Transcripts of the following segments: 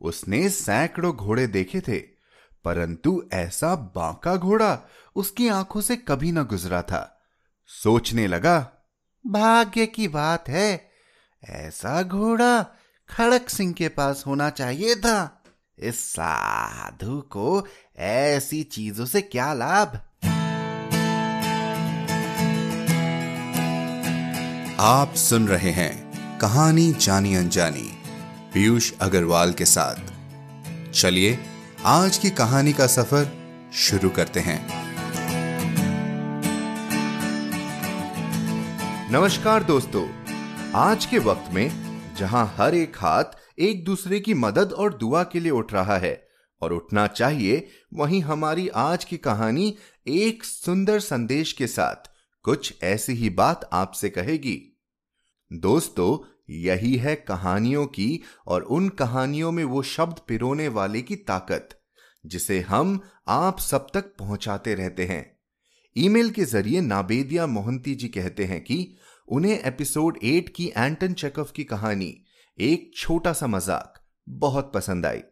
उसने सैकड़ों घोड़े देखे थे, परंतु ऐसा बांका घोड़ा उसकी आंखों से कभी न गुजरा था। सोचने लगा, भाग्य की बात है, ऐसा घोड़ा खड़क सिंह के पास होना चाहिए था। इस साधु को ऐसी चीजों से क्या लाभ। आप सुन रहे हैं कहानी जानी अनजानी पीयूष अग्रवाल के साथ। चलिए आज की कहानी का सफर शुरू करते हैं। नमस्कार दोस्तों, आज के वक्त में जहां हर एक हाथ एक दूसरे की मदद और दुआ के लिए उठ रहा है और उठना चाहिए, वहीं हमारी आज की कहानी एक सुंदर संदेश के साथ कुछ ऐसी ही बात आपसे कहेगी। दोस्तों, यही है कहानियों की और उन कहानियों में वो शब्द पिरोने वाले की ताकत, जिसे हम आप सब तक पहुंचाते रहते हैं। ईमेल के जरिए नाबेदिया मोहंती जी कहते हैं कि उन्हें एपिसोड 8 की एंटन चेखव की कहानी एक छोटा सा मजाक बहुत पसंद आई।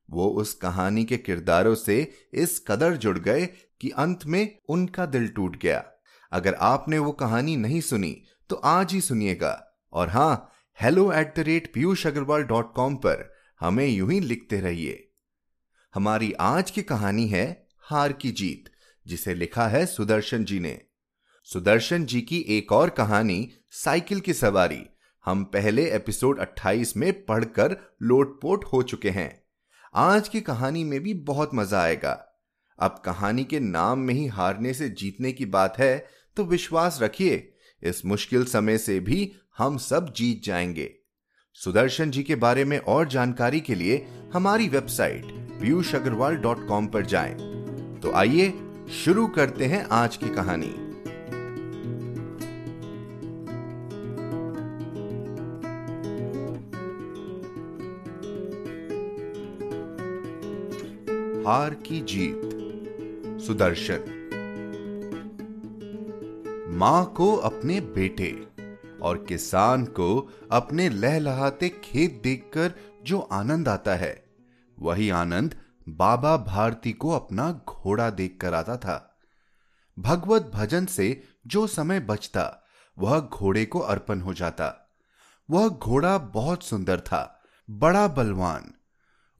वो उस कहानी के किरदारों से इस कदर जुड़ गए कि अंत में उनका दिल टूट गया। अगर आपने वो कहानी नहीं सुनी तो आज ही सुनिएगा। और हाँ, hello@piyushagarwal.com पर हमें यूं ही लिखते रहिए। हमारी आज की कहानी है हार की जीत, जिसे लिखा है सुदर्शन जी ने। सुदर्शन जी की एक और कहानी साइकिल की सवारी हम पहले एपिसोड 28 में पढ़कर लोटपोट हो चुके हैं। आज की कहानी में भी बहुत मजा आएगा। अब कहानी के नाम में ही हारने से जीतने की बात है, तो विश्वास रखिए, इस मुश्किल समय से भी हम सब जीत जाएंगे। सुदर्शन जी के बारे में और जानकारी के लिए हमारी वेबसाइट piyushagarwal.com पर जाएं। तो आइए शुरू करते हैं आज की कहानी। हार की जीत। सुदर्शन। मां को अपने बेटे और किसान को अपने लहलहाते खेत देखकर जो आनंद आता है, वही आनंद बाबा भारती को अपना घोड़ा देखकर आता था। भगवत भजन से जो समय बचता वह घोड़े को अर्पण हो जाता। वह घोड़ा बहुत सुंदर था, बड़ा बलवान।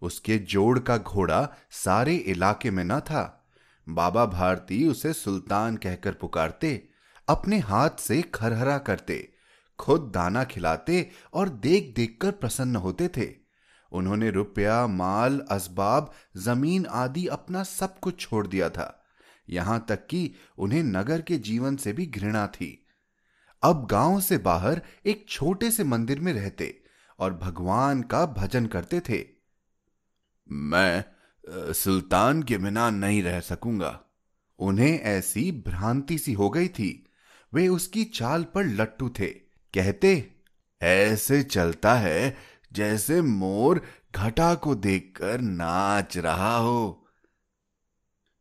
उसके जोड़ का घोड़ा सारे इलाके में न था। बाबा भारती उसे सुल्तान कहकर पुकारते, अपने हाथ से खरहरा करते, खुद दाना खिलाते और देख देखकर प्रसन्न होते थे। उन्होंने रुपया, माल, असबाब, जमीन आदि अपना सब कुछ छोड़ दिया था। यहां तक कि उन्हें नगर के जीवन से भी घृणा थी। अब गांव से बाहर एक छोटे से मंदिर में रहते और भगवान का भजन करते थे। मैं सुल्तान के बिना नहीं रह सकूंगा। उन्हें ऐसी भ्रांति सी हो गई थी। वे उसकी चाल पर लट्टू थे। कहते, ऐसे चलता है जैसे मोर घटा को देखकर नाच रहा हो।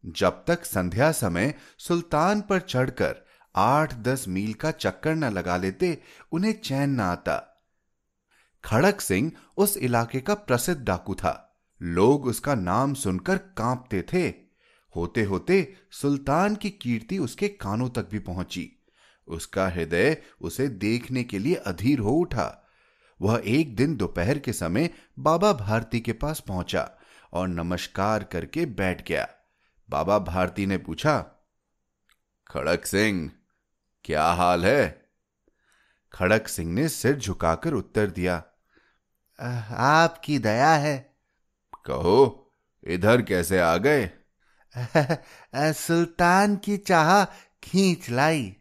जब तक संध्या समय सुल्तान पर चढ़कर 8-10 मील का चक्कर न लगा लेते, उन्हें चैन न आता। खड़क सिंह उस इलाके का प्रसिद्ध डाकू था। लोग उसका नाम सुनकर कांपते थे। होते होते सुल्तान की कीर्ति उसके कानों तक भी पहुंची। उसका हृदय उसे देखने के लिए अधीर हो उठा। वह एक दिन दोपहर के समय बाबा भारती के पास पहुंचा और नमस्कार करके बैठ गया। बाबा भारती ने पूछा, खड़क सिंह, क्या हाल है? खड़क सिंह ने सिर झुकाकर उत्तर दिया, आपकी दया है। कहो, इधर कैसे आ गए? सुल्तान की चाह खींच लाई।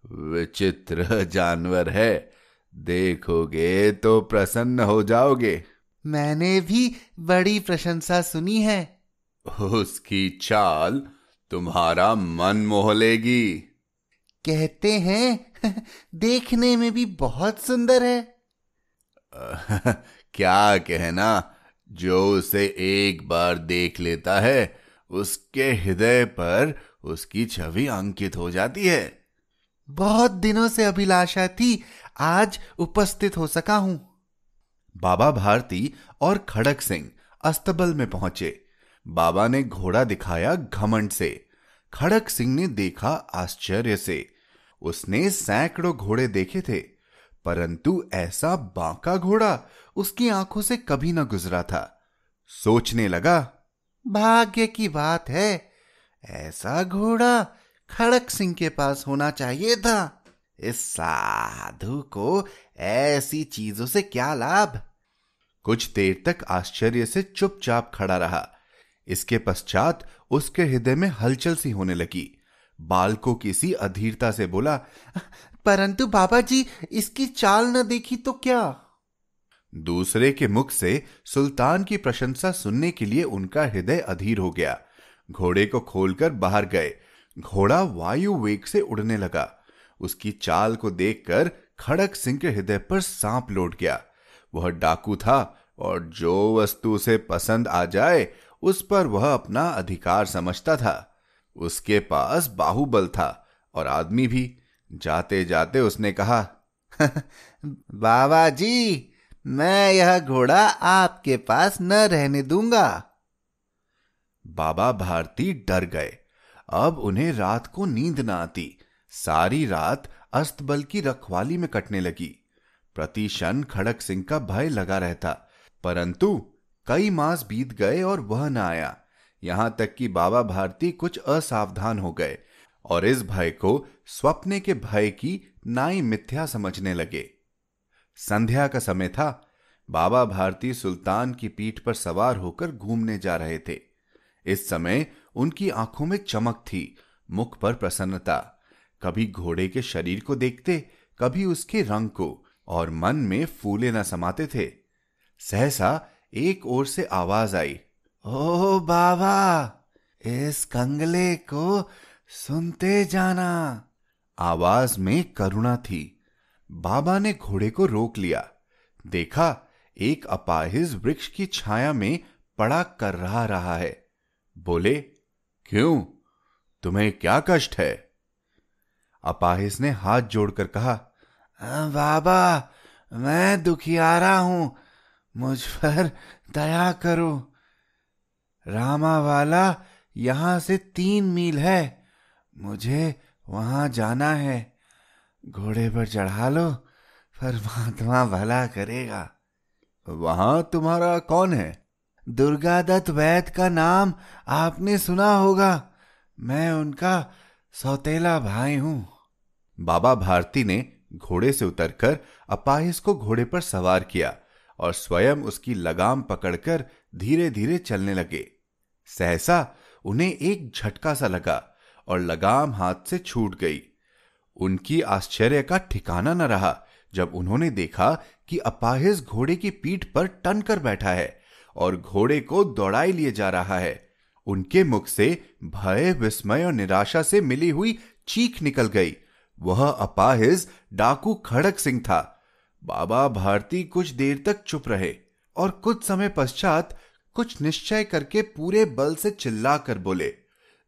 विचित्र जानवर है, देखोगे तो प्रसन्न हो जाओगे। मैंने भी बड़ी प्रशंसा सुनी है। उसकी चाल तुम्हारा मन मोह लेगी। कहते हैं देखने में भी बहुत सुंदर है। क्या कहना, जो उसे एक बार देख लेता है उसके हृदय पर उसकी छवि अंकित हो जाती है। बहुत दिनों से अभिलाषा थी, आज उपस्थित हो सका हूं। बाबा भारती और खड़क सिंह अस्तबल में पहुंचे। बाबा ने घोड़ा दिखाया घमंड से। खड़क सिंह ने देखा आश्चर्य से। उसने सैकड़ों घोड़े देखे थे, परंतु ऐसा बांका घोड़ा उसकी आंखों से कभी न गुजरा था। सोचने लगा, भाग्य की बात है, ऐसा घोड़ा खड़क सिंह के पास होना चाहिए था। इस साधु को ऐसी चीजों से क्या लाभ। कुछ देर तक आश्चर्य से चुपचाप खड़ा रहा। इसके पश्चात उसके हृदय में हलचल सी होने लगी। बालकों की सी अधीरता से बोला, परंतु बाबा जी, इसकी चाल न देखी तो क्या। दूसरे के मुख से सुल्तान की प्रशंसा सुनने के लिए उनका हृदय अधीर हो गया। घोड़े को खोलकर बाहर गए। घोड़ा वायु वेग से उड़ने लगा। उसकी चाल को देखकर खड़क सिंह के हृदय पर सांप लौट गया। वह डाकू था और जो वस्तु उसे पसंद आ जाए उस पर वह अपना अधिकार समझता था। उसके पास बाहुबल था और आदमी भी। जाते जाते उसने कहा, बाबा जी, मैं यह घोड़ा आपके पास न रहने दूंगा। बाबा भारती डर गए। अब उन्हें रात को नींद न आती। सारी रात अस्तबल की रखवाली में कटने लगी। प्रति क्षण खड़क सिंह का भय लगा रहता, परंतु कई मास बीत गए और वह न आया। यहां तक कि बाबा भारती कुछ असावधान हो गए और इस भय को स्वप्ने के भय की नाई मिथ्या समझने लगे। संध्या का समय था। बाबा भारती सुल्तान की पीठ पर सवार होकर घूमने जा रहे थे। इस समय उनकी आंखों में चमक थी, मुख पर प्रसन्नता। कभी घोड़े के शरीर को देखते, कभी उसके रंग को, और मन में फूले न समाते थे। सहसा एक ओर से आवाज आई, ओ बाबा, इस कंगले को सुनते जाना। आवाज में करुणा थी। बाबा ने घोड़े को रोक लिया। देखा, एक अपाहिज वृक्ष की छाया में पड़ा कर रहा है। बोले, क्यों, तुम्हें क्या कष्ट है। अपाहिज ने हाथ जोड़कर कहा, बाबा, मैं दुखियारा हूं, मुझ पर दया करो। रामावाला यहां से 3 मील है, मुझे वहां जाना है। घोड़े पर चढ़ा लो, परमात्मा भला करेगा। वहां तुम्हारा कौन है। दुर्गादत्त वैद्य का नाम आपने सुना होगा, मैं उनका सौतेला भाई हूं। बाबा भारती ने घोड़े से उतरकर अपाहिज को घोड़े पर सवार किया और स्वयं उसकी लगाम पकड़कर धीरे धीरे चलने लगे। सहसा उन्हें एक झटका सा लगा और लगाम हाथ से छूट गई। उनकी आश्चर्य का ठिकाना न रहा जब उन्होंने देखा कि अपाहिज घोड़े की पीठ पर टन कर बैठा है और घोड़े को दौड़ाई लिए जा रहा है। उनके मुख से भय, विस्मय और निराशा से मिली हुई चीख निकल गई। वह अपाहिज डाकू खड़क सिंह था। बाबा भारती कुछ देर तक चुप रहे और कुछ समय पश्चात कुछ निश्चय करके पूरे बल से चिल्लाकर बोले,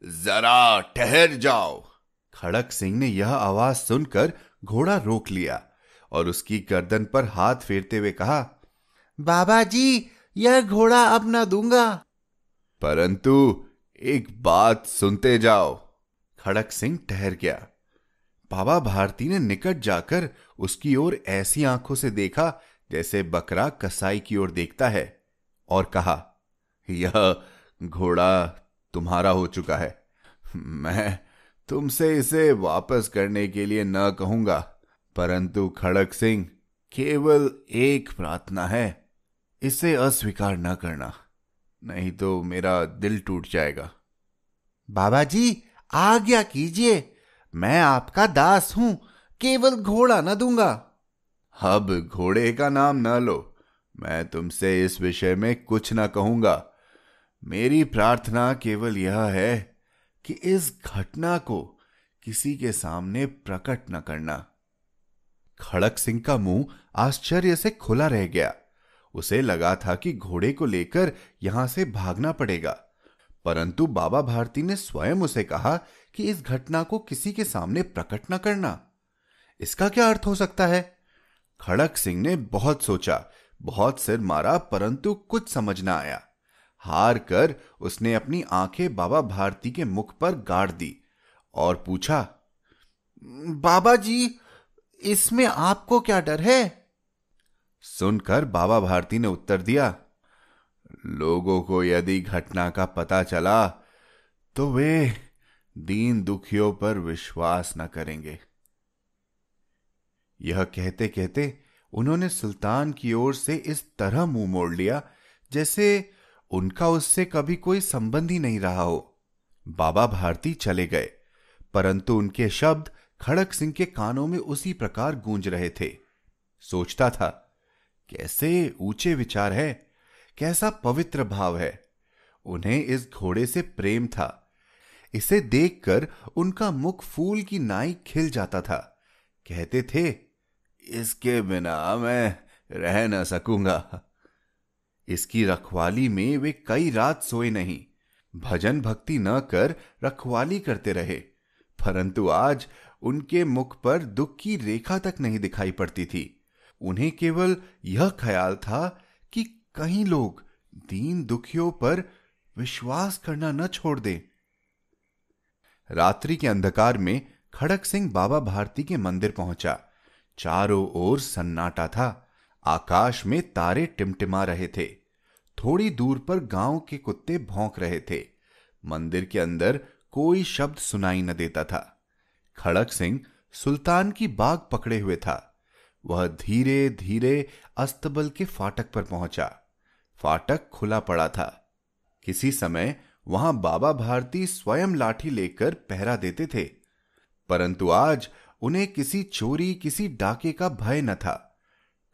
जरा ठहर जाओ। खड़क सिंह ने यह आवाज सुनकर घोड़ा रोक लिया और उसकी गर्दन पर हाथ फेरते हुए कहा, बाबा जी, यह घोड़ा अब न दूंगा। परंतु एक बात सुनते जाओ। खड़क सिंह ठहर गया। बाबा भारती ने निकट जाकर उसकी ओर ऐसी आंखों से देखा जैसे बकरा कसाई की ओर देखता है और कहा, यह घोड़ा तुम्हारा हो चुका है। मैं तुमसे इसे वापस करने के लिए न कहूंगा, परंतु खड़क सिंह, केवल एक प्रार्थना है, इसे अस्वीकार न करना, नहीं तो मेरा दिल टूट जाएगा। बाबा जी, आज्ञा कीजिए, मैं आपका दास हूं, केवल घोड़ा न दूंगा। अब घोड़े का नाम न लो, मैं तुमसे इस विषय में कुछ न कहूंगा। मेरी प्रार्थना केवल यह है कि इस घटना को किसी के सामने प्रकट न करना। खड़क सिंह का मुंह आश्चर्य से खुला रह गया। उसे लगा था कि घोड़े को लेकर यहां से भागना पड़ेगा, परंतु बाबा भारती ने स्वयं उसे कहा कि इस घटना को किसी के सामने प्रकट न करना। इसका क्या अर्थ हो सकता है। खड़क सिंह ने बहुत सोचा, बहुत सिर मारा, परंतु कुछ समझ न आया। हार कर उसने अपनी आंखें बाबा भारती के मुख पर गाड़ दी और पूछा, बाबा जी, इसमें आपको क्या डर है? सुनकर बाबा भारती ने उत्तर दिया, लोगों को यदि घटना का पता चला तो वे दीन दुखियों पर विश्वास न करेंगे। यह कहते कहते उन्होंने सुल्तान की ओर से इस तरह मुंह मोड़ लिया जैसे उनका उससे कभी कोई संबंध ही नहीं रहा हो। बाबा भारती चले गए, परंतु उनके शब्द खड़क सिंह के कानों में उसी प्रकार गूंज रहे थे। सोचता था, कैसे ऊंचे विचार है, कैसा पवित्र भाव है। उन्हें इस घोड़े से प्रेम था। इसे देखकर उनका मुख फूल की नाई खिल जाता था। कहते थे, इसके बिना मैं रह न सकूंगा। इसकी रखवाली में वे कई रात सोए नहीं। भजन भक्ति न कर रखवाली करते रहे, परंतु आज उनके मुख पर दुख की रेखा तक नहीं दिखाई पड़ती थी। उन्हें केवल यह ख्याल था कि कहीं लोग दीन दुखियों पर विश्वास करना न छोड़ दें। रात्रि के अंधकार में खड़क सिंह बाबा भारती के मंदिर पहुंचा। चारों ओर सन्नाटा था। आकाश में तारे टिमटिमा रहे थे। थोड़ी दूर पर गांव के कुत्ते भौंक रहे थे। मंदिर के अंदर कोई शब्द सुनाई न देता था। खड़क सिंह सुल्तान की बाग पकड़े हुए था। वह धीरे धीरे अस्तबल के फाटक पर पहुंचा। फाटक खुला पड़ा था। किसी समय वहां बाबा भारती स्वयं लाठी लेकर पहरा देते थे, परंतु आज उन्हें किसी चोरी, किसी डाके का भय न था।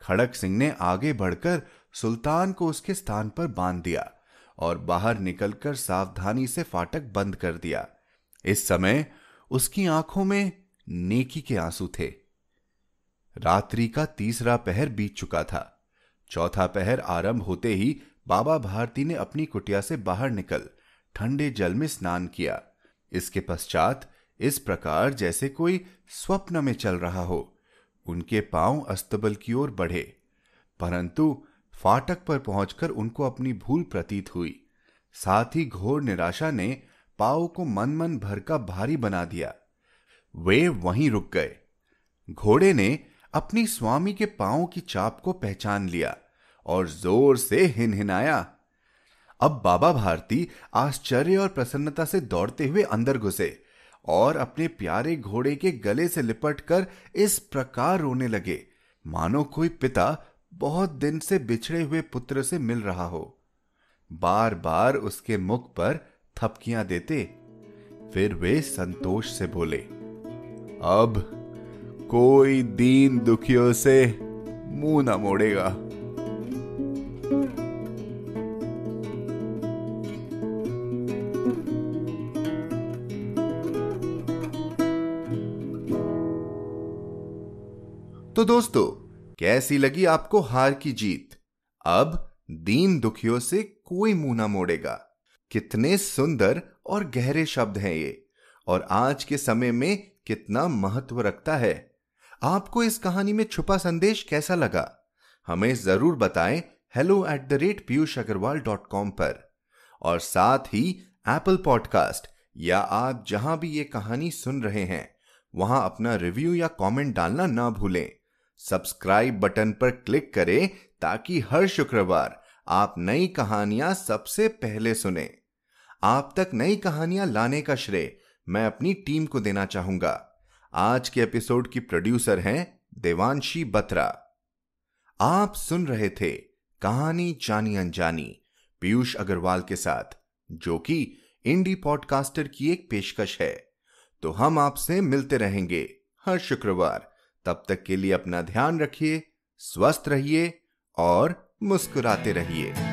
खड़क सिंह ने आगे बढ़कर सुल्तान को उसके स्थान पर बांध दिया और बाहर निकलकर सावधानी से फाटक बंद कर दिया। इस समय उसकी आंखों में नेकी के आंसू थे। रात्रि का तीसरा पहर बीत चुका था। चौथा पहर आरंभ होते ही बाबा भारती ने अपनी कुटिया से बाहर निकल ठंडे जल में स्नान किया। इसके पश्चात इस प्रकार जैसे कोई स्वप्न में चल रहा हो, उनके पांव अस्तबल की ओर बढ़े, परंतु फाटक पर पहुंचकर उनको अपनी भूल प्रतीत हुई। साथ ही घोर निराशा ने पांव को मन मन भर का भारी बना दिया। वे वहीं रुक गए। घोड़े ने अपनी स्वामी के पांव की चाप को पहचान लिया और जोर से हिनहिनाया। अब बाबा भारती आश्चर्य और प्रसन्नता से दौड़ते हुए अंदर घुसे और अपने प्यारे घोड़े के गले से लिपटकर इस प्रकार रोने लगे, मानो कोई पिता बहुत दिन से बिछड़े हुए पुत्र से मिल रहा हो। बार बार उसके मुख पर थपकियां देते। फिर वे संतोष से बोले, अब कोई दीन दुखियों से मुंह न मोड़ेगा। तो दोस्तों, कैसी लगी आपको हार की जीत? अब दीन दुखियों से कोई मुंह ना मोड़ेगा। कितने सुंदर और गहरे शब्द हैं ये, और आज के समय में कितना महत्व रखता है। आपको इस कहानी में छुपा संदेश कैसा लगा? हमें जरूर बताएं hello@piyushagarwal.com पर। और साथ ही एप्पल पॉडकास्ट या आप जहां भी ये कहानी सुन रहे हैं वहां अपना रिव्यू या कमेंट डालना ना भूलें। सब्सक्राइब बटन पर क्लिक करें ताकि हर शुक्रवार आप नई कहानियां सबसे पहले सुने। आप तक नई कहानियां लाने का श्रेय मैं अपनी टीम को देना चाहूंगा। आज के एपिसोड की प्रोड्यूसर हैं देवांशी बत्रा। आप सुन रहे थे कहानी जानी अनजानी पीयूष अग्रवाल के साथ, जो कि इंडी पॉडकास्टर की एक पेशकश है। तो हम आपसे मिलते रहेंगे हर शुक्रवार। तब तक के लिए अपना ध्यान रखिए, स्वस्थ रहिए और मुस्कुराते रहिए।